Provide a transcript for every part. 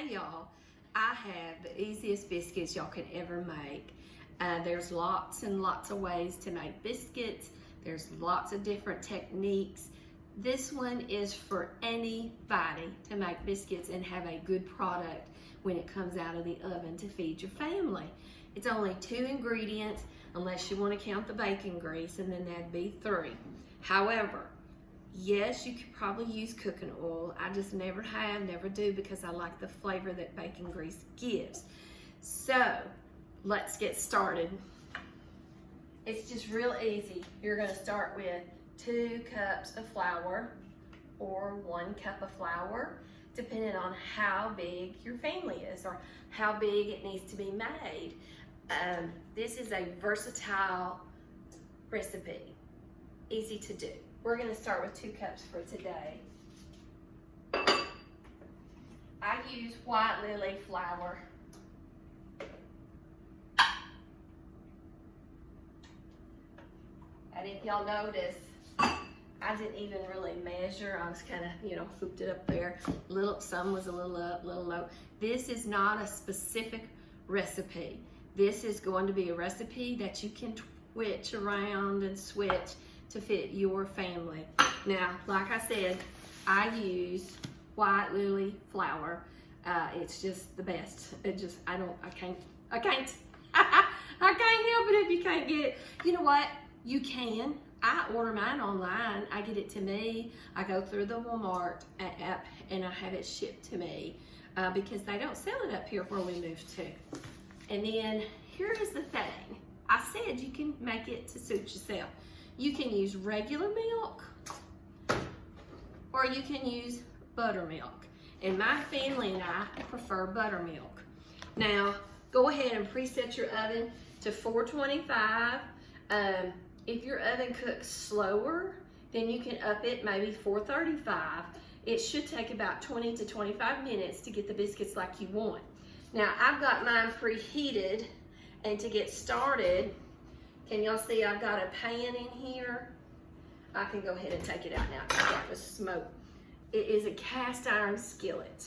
Hey y'all, I have the easiest biscuits y'all could ever make. There's lots and lots of ways to make biscuits. There's lots of different techniques. This one is for anybody to make biscuits and have a good product when it comes out of the oven to feed your family. It's only 2 ingredients unless you want to count the bacon grease, and then that'd be 3. However, yes, you could probably use cooking oil. I just never do, because I like the flavor that bacon grease gives. So let's get started. It's just real easy. You're going to start with 2 cups of flour or 1 cup of flour, depending on how big your family is or how big it needs to be made. This is a versatile recipe, easy to do. We're going to start with 2 cups for today. I use white lily flour. And if y'all notice, I didn't even really measure. I was kind of, hooped it up there. Some was a little up, little low. This is not a specific recipe. This is going to be a recipe that you can switch around and switch to fit your family. Now, like I said, I use white lily flour. It's just the best. I can't help it if you can't get it. You know what? You can. I order mine online. I get it to me. I go through the Walmart app and I have it shipped to me because they don't sell it up here where we moved to. And then here is the thing. I said you can make it to suit yourself. You can use regular milk or you can use buttermilk. And my family and I prefer buttermilk. Now, go ahead and preset your oven to 425. If your oven cooks slower, then you can up it maybe 435. It should take about 20 to 25 minutes to get the biscuits like you want. Now, I've got mine preheated, and to get started, can y'all see I've got a pan in here? I can go ahead and take it out now because that was smoke. It is a cast iron skillet.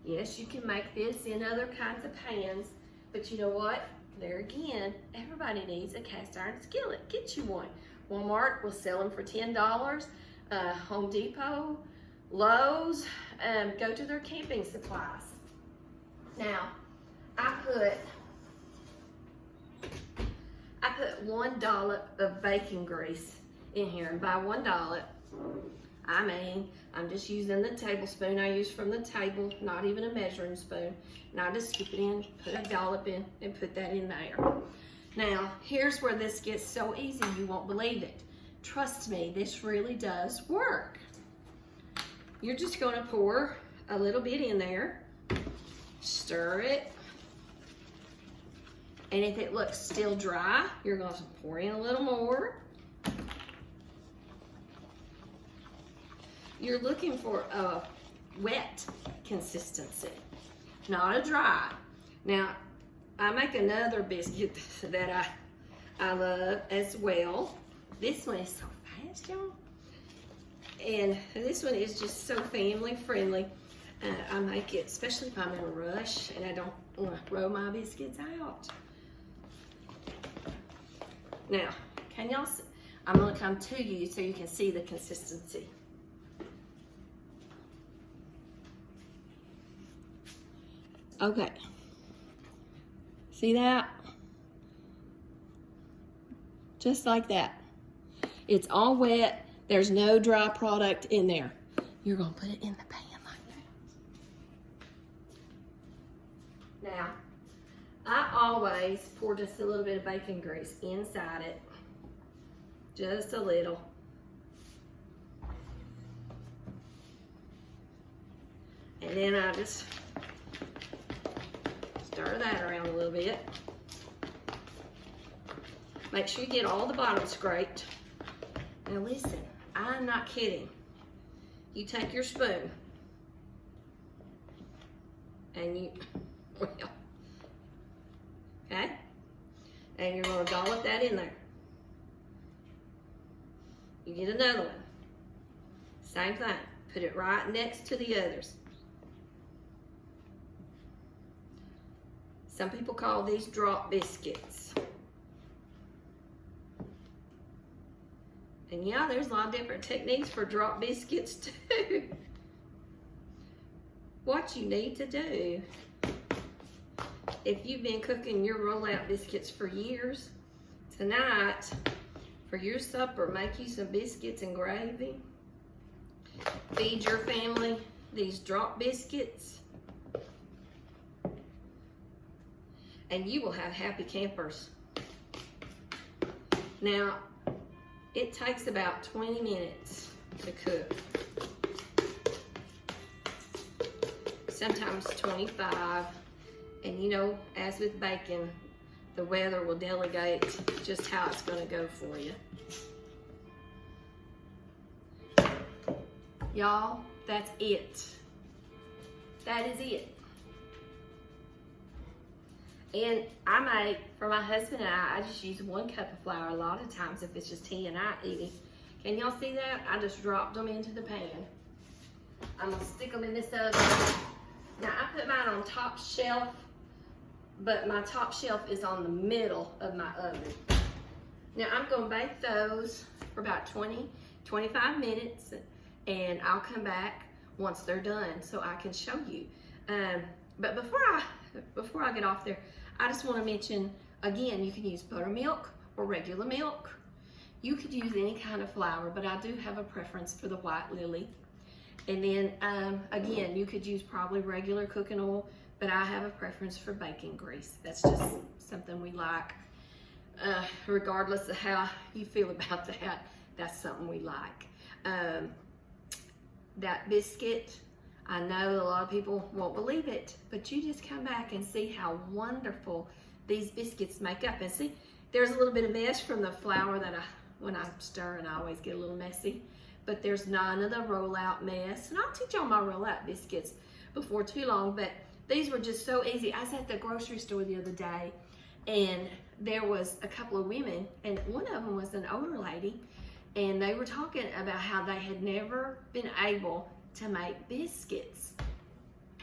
Yes, you can make this in other kinds of pans, but you know what? There again, everybody needs a cast iron skillet. Get you one. Walmart will sell them for $10. Home Depot, Lowe's, go to their camping supplies. Now, I put 1 dollop of bacon grease in here, and by 1 dollop, I mean I'm just using the tablespoon I use from the table, not even a measuring spoon. And I just scoop it in, put a dollop in, and put that in there. Now, here's where this gets so easy you won't believe it. Trust me, this really does work. You're just going to pour a little bit in there, stir it, and if it looks still dry, you're going to pour in a little more. You're looking for a wet consistency, not a dry. Now, I make another biscuit that I love as well. This one is so fast, y'all. And this one is just so family friendly. I make it, especially if I'm in a rush and I don't want to throw my biscuits out. Now, can y'all see? I'm going to come to you so you can see the consistency. Okay. See that? Just like that. It's all wet. There's no dry product in there. You're going to put it in the pan like that. Now, I always pour just a little bit of bacon grease inside it. Just a little. And then I just stir that around a little bit. Make sure you get all the bottom scraped. Now listen, I'm not kidding. You take your spoon and okay? And you're gonna dollop that in there. You get another one. Same thing. Put it right next to the others. Some people call these drop biscuits. And yeah, there's a lot of different techniques for drop biscuits too. What you need to do, if you've been cooking your rollout biscuits for years, tonight, for your supper, make you some biscuits and gravy. Feed your family these drop biscuits, and you will have happy campers. Now, it takes about 20 minutes to cook. Sometimes 25. And you know, as with bacon, the weather will delegate just how it's going to go for you. Y'all, that's it. That is it. And I make, for my husband and I just use 1 cup of flour a lot of times if it's just he and I eating. Can y'all see that? I just dropped them into the pan. I'm gonna stick them in this oven. Now I put mine on top shelf, but my top shelf is on the middle of my oven. Now I'm gonna bake those for about 20-25 minutes, and I'll come back once they're done so I can show you. But before I get off there, I just want to mention again, you can use buttermilk or regular milk. You could use any kind of flour, but I do have a preference for the white lily. And then again, you could use probably regular cooking oil, but I have a preference for bacon grease. That's just something we like. Regardless of how you feel about that, that's something we like. That biscuit, I know a lot of people won't believe it, but you just come back and see how wonderful these biscuits make up. And see, there's a little bit of mess from the flour that when I stir, and I always get a little messy, but there's none of the rollout mess. And I'll teach y'all my rollout biscuits before too long, but these were just so easy. I was at the grocery store the other day, and there was a couple of women, and one of them was an older lady, and they were talking about how they had never been able to make biscuits.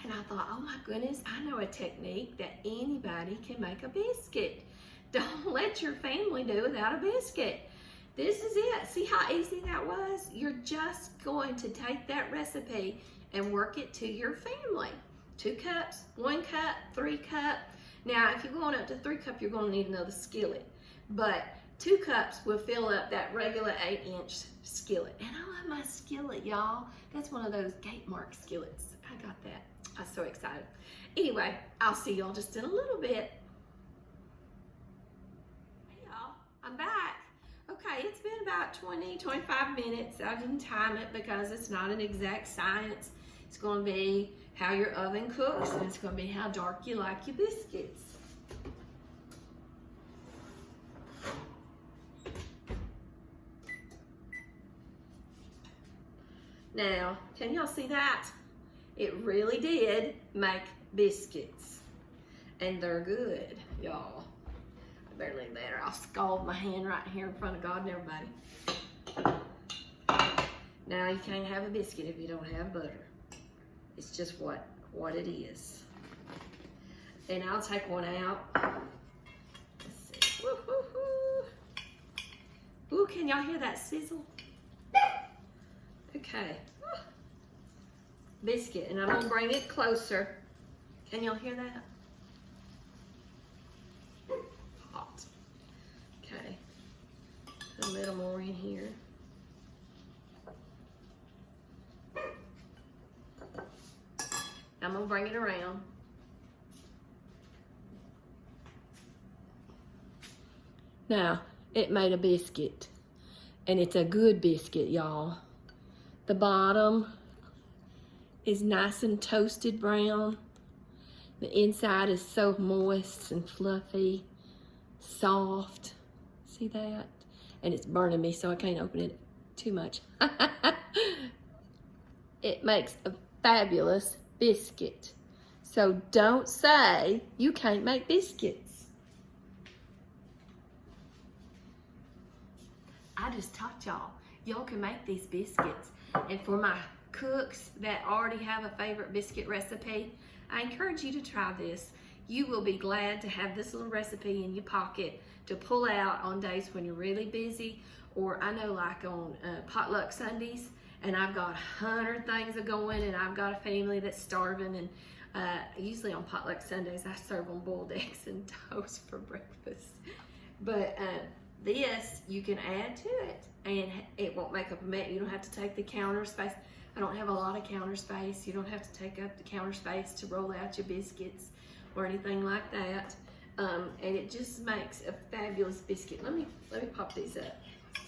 And I thought, oh my goodness, I know a technique that anybody can make a biscuit. Don't let your family do without a biscuit. This is it. See how easy that was? You're just going to take that recipe and work it to your family. 2 cups, 1 cup, 3 cup. Now, if you're going up to 3 cup, you're going to need another skillet. But 2 cups will fill up that regular 8-inch skillet. And I love my skillet, y'all. That's one of those gate mark skillets. I got that. I'm so excited. Anyway, I'll see y'all just in a little bit. Hey y'all, I'm back. Okay, it's been about 20-25 minutes. I didn't time it because it's not an exact science. It's going to be how your oven cooks, and it's going to be how dark you like your biscuits. Now, can y'all see that? It really did make biscuits. And they're good, y'all. I better leave that or I'll scald my hand right here in front of God and everybody. Now, you can't have a biscuit if you don't have butter. It's just what it is. And I'll take one out. Let's see. Woo, woo, woo. Ooh, can y'all hear that sizzle? Okay. Biscuit, and I'm gonna bring it closer. Can y'all hear that? Hot. Okay. Put a little more in here. I'm gonna bring it around. Now, it made a biscuit, and it's a good biscuit, y'all. The bottom is nice and toasted brown. The inside is so moist and fluffy, soft. See that? And it's burning me, so I can't open it too much. It makes a fabulous biscuit. So don't say you can't make biscuits. I just taught y'all. Y'all can make these biscuits. And for my cooks that already have a favorite biscuit recipe, I encourage you to try this. You will be glad to have this little recipe in your pocket to pull out on days when you're really busy, or I know like on potluck Sundays, and I've got 100 things going, and I've got a family that's starving, and usually on potluck Sundays I serve them boiled eggs and toast for breakfast. But this you can add to it, and it won't make up a mess. You don't have to take the counter space. I don't have a lot of counter space. You don't have to take up the counter space to roll out your biscuits or anything like that. And it just makes a fabulous biscuit. Let me pop these up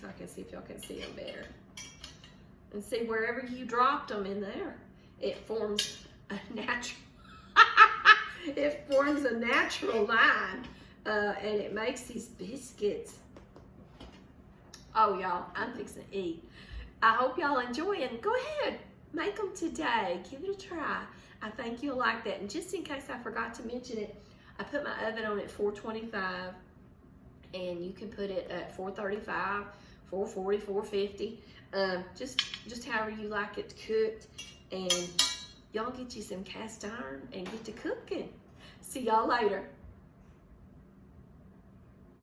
so I can see if y'all can see them better. And see, wherever you dropped them in there, it forms a natural it forms a natural line, and it makes these biscuits. Oh, y'all, I'm fixing to eat. I hope y'all enjoy it, and go ahead, make them today. Give it a try. I think you'll like that. And just in case I forgot to mention it, I put my oven on at 425, and you can put it at 435, 440, 450, just however you like it cooked. And y'all get you some cast iron and get to cooking. See y'all later.